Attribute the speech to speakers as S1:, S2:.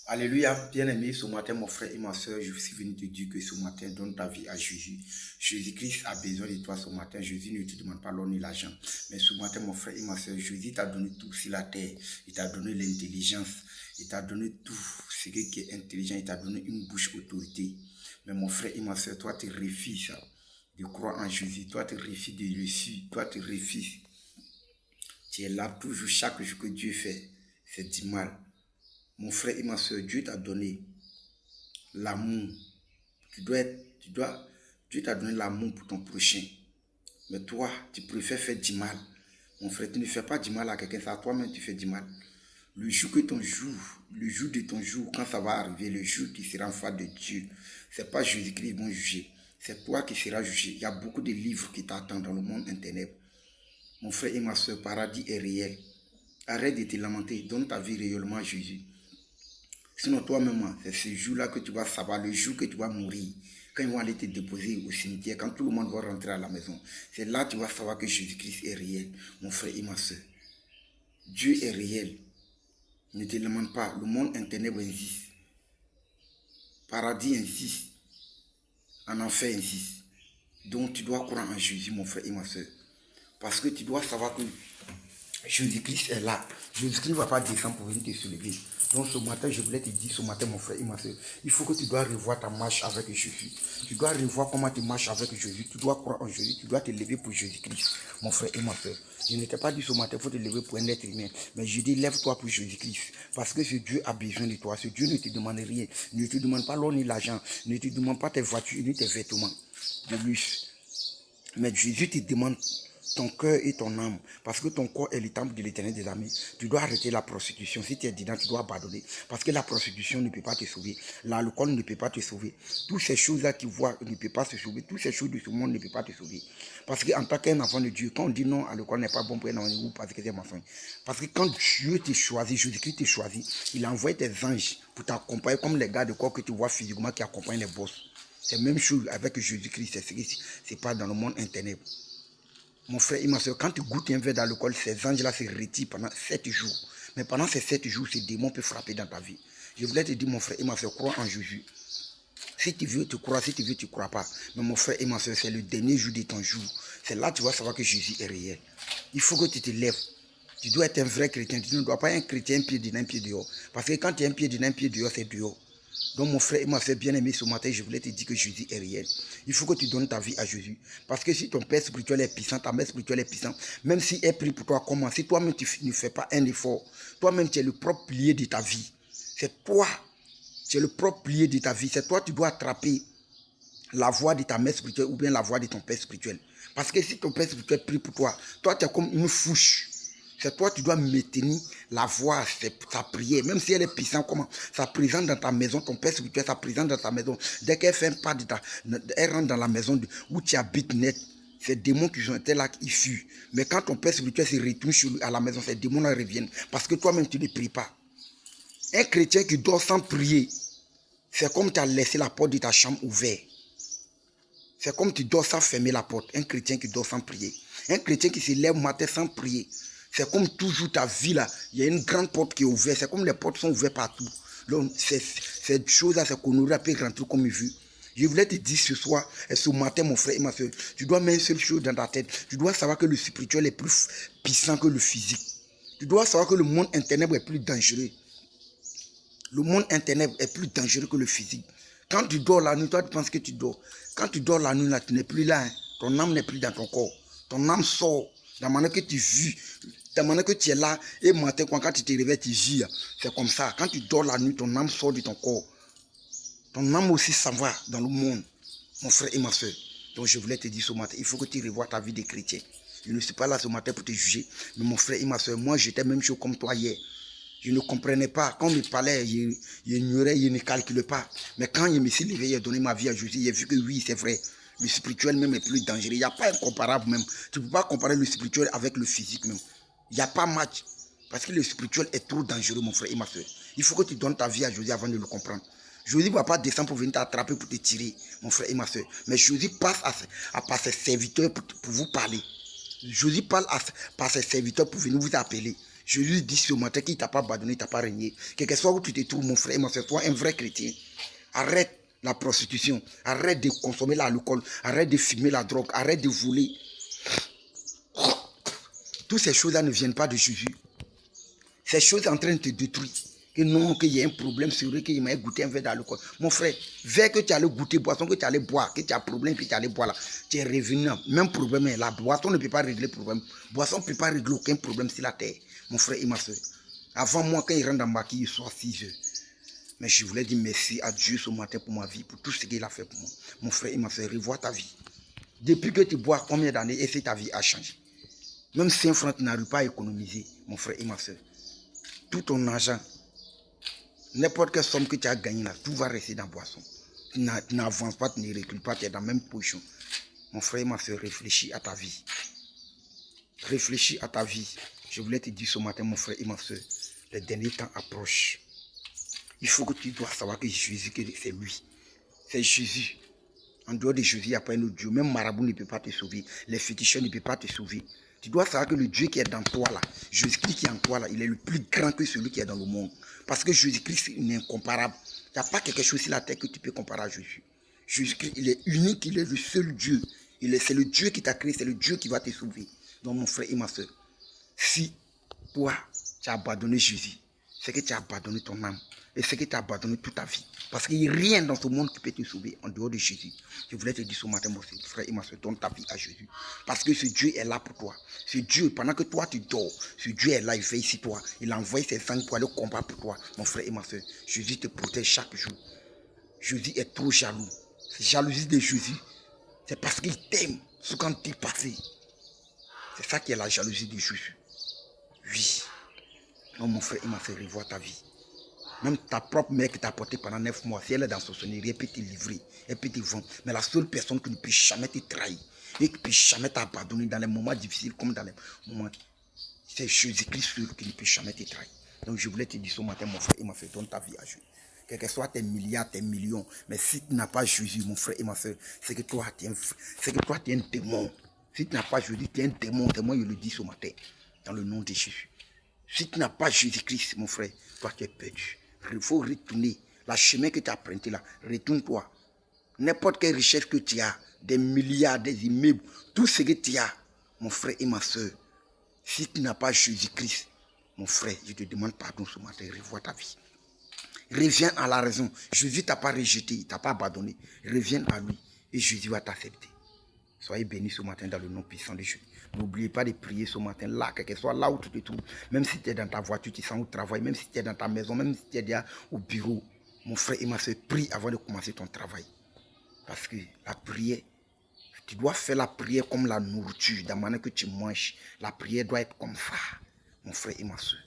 S1: Alléluia, bien-aimé, ce matin, mon frère et ma soeur, je suis venu te dire que ce matin, donne ta vie à Jésus. Jésus-Christ a besoin de toi ce matin. Jésus ne te demande pas l'or ni l'argent. Mais ce matin, mon frère et ma soeur, Jésus t'a donné tout sur la terre. Il t'a donné l'intelligence. Il t'a donné tout ce qui est intelligent. Il t'a donné une bouche autorité. Mais mon frère et ma soeur, toi, tu refuses de croire en Jésus. Toi, tu refuses de le suivre. Toi, tu refuses. Tu es là toujours, chaque jour que Dieu fait, c'est du mal. Mon frère et ma soeur, Dieu t'a donné l'amour. Dieu t'a donné l'amour pour ton prochain. Mais toi, tu préfères faire du mal. Mon frère, tu ne fais pas du mal à quelqu'un, c'est à toi-même que tu fais du mal. Le jour de ton jour, quand ça va arriver, le jour qui sera en face de Dieu, c'est pas Jésus-Christ qui va juger. C'est toi qui seras jugé. Il y a beaucoup de livres qui t'attendent dans le monde internet. Mon frère et ma soeur, paradis est réel. Arrête de te lamenter. Donne ta vie réellement à Jésus. Sinon, toi-même, c'est ce jour-là que tu vas savoir, le jour que tu vas mourir, quand ils vont aller te déposer au cimetière, quand tout le monde va rentrer à la maison. C'est là que tu vas savoir que Jésus-Christ est réel, mon frère et ma soeur. Dieu est réel. Ne te demande pas, le monde internet existe. Paradis insiste. En enfer insiste. Donc, tu dois croire en Jésus, mon frère et ma soeur. Parce que tu dois savoir que Jésus-Christ est là. Jésus-Christ ne va pas descendre pour venir te soulever. Donc ce matin, je voulais te dire, ce matin, mon frère et ma soeur, il faut que tu dois revoir ta marche avec Jésus. Tu dois revoir comment tu marches avec Jésus. Tu dois croire en Jésus. Tu dois te lever pour Jésus-Christ, mon frère et ma soeur. Je ne t'ai pas dit ce matin, il faut te lever pour un être humain. Mais je dis, lève-toi pour Jésus-Christ. Parce que ce Dieu a besoin de toi. Ce Dieu ne te demande rien. Ne te demande pas l'or ni l'argent. Ne te demande pas tes voitures ni tes vêtements de luxe. Mais Jésus te demande ton cœur et ton âme. Parce que ton corps est le temple de l'Éternel des armées. Tu dois arrêter la prostitution. Si tu es dedans, tu dois abandonner. Parce que la prostitution ne peut pas te sauver. L'alcool ne peut pas te sauver. Toutes ces choses-là que tu vois ne peuvent pas te sauver. Toutes ces choses de ce monde ne peuvent pas te sauver. Parce qu'en tant qu'un enfant de Dieu, quand on dit non à l'alcool n'est pas bon pour un enfant de Dieu, parce que c'est mensonge. Parce que quand Dieu t'a choisi, Jésus-Christ t'a choisi, il a envoyé des anges pour t'accompagner comme les gars de corps que tu vois physiquement qui accompagnent les boss. C'est la même chose avec Jésus-Christ. C'est pas dans le monde internet. Mon frère et ma soeur, quand tu goûtes un verre d'alcool, ces anges-là se retirent pendant 7 jours. Mais pendant ces 7 jours, ces démons peuvent frapper dans ta vie. Je voulais te dire, mon frère et ma soeur, crois en Jésus. Si tu veux, tu crois. Si tu veux, tu ne crois pas. Mais mon frère et ma soeur, c'est le dernier jour de ton jour. C'est là que tu vas savoir que Jésus est réel. Il faut que tu te lèves. Tu dois être un vrai chrétien. Tu ne dois pas être un chrétien, un pied dedans, un pied dehors. Parce que quand tu es un pied dedans, un pied dehors, c'est dehors. Donc mon frère et ma soeur bien-aimé, ce matin, je voulais te dire que Jésus est réel. Il faut que tu donnes ta vie à Jésus. Parce que si ton père spirituel est puissant, ta mère spirituelle est puissante, même si elle prie pour toi, comment? Si toi-même tu ne fais pas un effort, toi-même tu es le propre pilier de ta vie. C'est toi, tu es le propre pilier de ta vie. C'est toi qui dois attraper la voix de ta mère spirituelle ou bien la voix de ton père spirituel. Parce que si ton père spirituel prie pour toi, toi tu es comme une fouche. C'est toi qui dois maintenir la voix, sa prière. Même si elle est puissante, comment? Ça présente dans ta maison, ton père spirituel, ça présente dans ta maison. Dès qu'elle fait un pas, elle rentre dans la maison où tu habites net. Ces démons qui étaient là, ils fuient. Mais quand ton père spirituel se retourne chez lui à la maison, ces démons-là reviennent. Parce que toi-même, tu ne pries pas. Un chrétien qui dort sans prier, c'est comme tu as laissé la porte de ta chambre ouverte. C'est comme tu dors sans fermer la porte. Un chrétien qui dort sans prier. Un chrétien qui se lève matin sans prier. C'est comme toujours ta vie là. Il y a une grande porte qui est ouverte. C'est comme les portes sont ouvertes partout. Donc, cette chose-là, c'est qu'on aurait pu rentrer comme il veut. Je voulais te dire ce soir et ce matin, mon frère et ma soeur, tu dois mettre une seule chose dans ta tête. Tu dois savoir que le spirituel est plus puissant que le physique. Tu dois savoir que le monde internet est plus dangereux. Le monde internet est plus dangereux que le physique. Quand tu dors la nuit, toi tu penses que tu dors. Quand tu dors la nuit, là, tu n'es plus là. Hein. Ton âme n'est plus dans ton corps. Ton âme sort. De la manière que tu vis, de la manière que tu es là, et matin, quand tu te réveilles, tu vis. C'est comme ça. Quand tu dors la nuit, ton âme sort de ton corps. Ton âme aussi s'en va dans le monde, mon frère et ma soeur. Donc je voulais te dire ce matin, il faut que tu revoies ta vie de chrétien. Je ne suis pas là ce matin pour te juger, mais mon frère et ma soeur, moi j'étais même chaud comme toi hier. Je ne comprenais pas. Quand il me parlait, j'ignorais, je ne calculais pas. Mais quand je me suis levé, j'ai donné ma vie à Jésus, j'ai vu que oui, c'est vrai. Le spirituel même est plus dangereux. Il n'y a pas incomparable même. Tu ne peux pas comparer le spirituel avec le physique même. Il n'y a pas match. Parce que le spirituel est trop dangereux, mon frère et ma soeur. Il faut que tu donnes ta vie à Jésus avant de le comprendre. Jésus ne va pas descendre pour venir t'attraper, pour te tirer, mon frère et ma soeur. Mais Jésus passe par ses serviteurs pour vous parler. Jésus parle par ses serviteurs pour venir vous appeler. Jésus dit ce matin qu'il ne t'a pas abandonné, il ne t'a pas régné. Quel que soit où tu te trouves, mon frère et ma soeur, sois un vrai chrétien. Arrête la prostitution, arrête de consommer l'alcool, arrête de fumer la drogue, arrête de voler. Toutes ces choses-là ne viennent pas de Jésus. Ces choses sont en train de te détruire. Que non, qu'il y a un problème, c'est vrai qu'il m'a goûté un verre d'alcool. Mon frère, verre que tu allais goûter, boisson que tu allais boire, que tu as un problème, puis tu allais boire là, tu es revenu. Même problème est là. Boisson ne peut pas régler le problème. Boisson ne peut pas régler aucun problème sur la terre. Mon frère et ma soeur. Avant moi, quand il rentre dans ma quille, il soit 6 heures. Mais je voulais dire merci à Dieu ce matin pour ma vie, pour tout ce qu'il a fait pour moi. Mon frère et ma soeur, revois ta vie. Depuis que tu bois, combien d'années et si ta vie a changé? Même 5 francs, tu n'arrives pas à économiser, mon frère et ma soeur. Tout ton argent, n'importe quelle somme que tu as gagnée là, tout va rester dans la boisson. Tu n'avances pas, tu ne recules pas, tu es dans la même position. Mon frère et ma soeur, réfléchis à ta vie. Réfléchis à ta vie. Je voulais te dire ce matin, mon frère et ma soeur, les derniers temps approchent. Il faut que tu dois savoir que Jésus, c'est lui. C'est Jésus. En dehors de Jésus, il n'y a pas un autre Dieu. Même marabout ne peut pas te sauver. Les féticheurs ne peuvent pas te sauver. Tu dois savoir que le Dieu qui est dans toi là, Jésus-Christ qui est en toi là, il est le plus grand que celui qui est dans le monde. Parce que Jésus-Christ est incomparable. Il n'y a pas quelque chose sur la terre que tu peux comparer à Jésus. Jésus-Christ, il est unique, il est le seul Dieu. C'est le Dieu qui t'a créé, c'est le Dieu qui va te sauver. Donc mon frère et ma soeur, si toi, tu as abandonné Jésus, c'est que tu as abandonné ton âme. Et c'est que tu as abandonné toute ta vie. Parce qu'il n'y a rien dans ce monde qui peut te sauver en dehors de Jésus. Je voulais te dire ce matin, mon frère et ma soeur, donne ta vie à Jésus. Parce que ce Dieu est là pour toi. Ce Dieu, pendant que toi tu dors, ce Dieu est là, il veille sur toi. Il envoie ses anges pour aller au combat pour toi, mon frère et ma soeur. Jésus te protège chaque jour. Jésus est trop jaloux. Cette jalousie de Jésus, c'est parce qu'il t'aime. Ce quand tu es passé. C'est ça qui est la jalousie de Jésus. Oui. Non, mon frère et ma soeur, revois ta vie. Même ta propre mère qui t'a porté pendant 9 mois, si elle est dans son sonnerie, elle peut te livrer, elle peut te vendre. Mais la seule personne qui ne peut jamais te trahir et qui ne peut jamais t'abandonner dans les moments difficiles comme dans les moments, c'est Jésus-Christ seul qui ne peut jamais te trahir. Donc je voulais te dire ce matin, mon frère et ma soeur, donne ta vie à Jésus. Quel que soit tes milliards, tes millions, mais si tu n'as pas Jésus, mon frère et ma soeur, c'est que toi, tu es un démon. Si tu n'as pas Jésus, tu es un démon. C'est moi qui le dis ce matin, dans le nom de Jésus. Si tu n'as pas Jésus-Christ, mon frère, toi tu es perdu. Il faut retourner. La chemin que tu as emprunté là, retourne-toi. N'importe quelle richesse que tu as, des milliards, des immeubles, tout ce que tu as, mon frère et ma soeur, si tu n'as pas Jésus-Christ, mon frère, je te demande pardon ce matin, revois ta vie. Reviens à la raison. Jésus ne t'a pas rejeté, il ne t'a pas abandonné. Reviens à lui et Jésus va t'accepter. Soyez bénis ce matin dans le nom puissant de Jésus. N'oubliez pas de prier ce matin là, quel que soit là où tu te trouves. Même si tu es dans ta voiture, tu sens au travail, même si tu es dans ta maison, même si tu es déjà au bureau. Mon frère et ma soeur, prie avant de commencer ton travail. Parce que la prière, tu dois faire la prière comme la nourriture, de la manière que tu manges. La prière doit être comme ça, mon frère et ma soeur.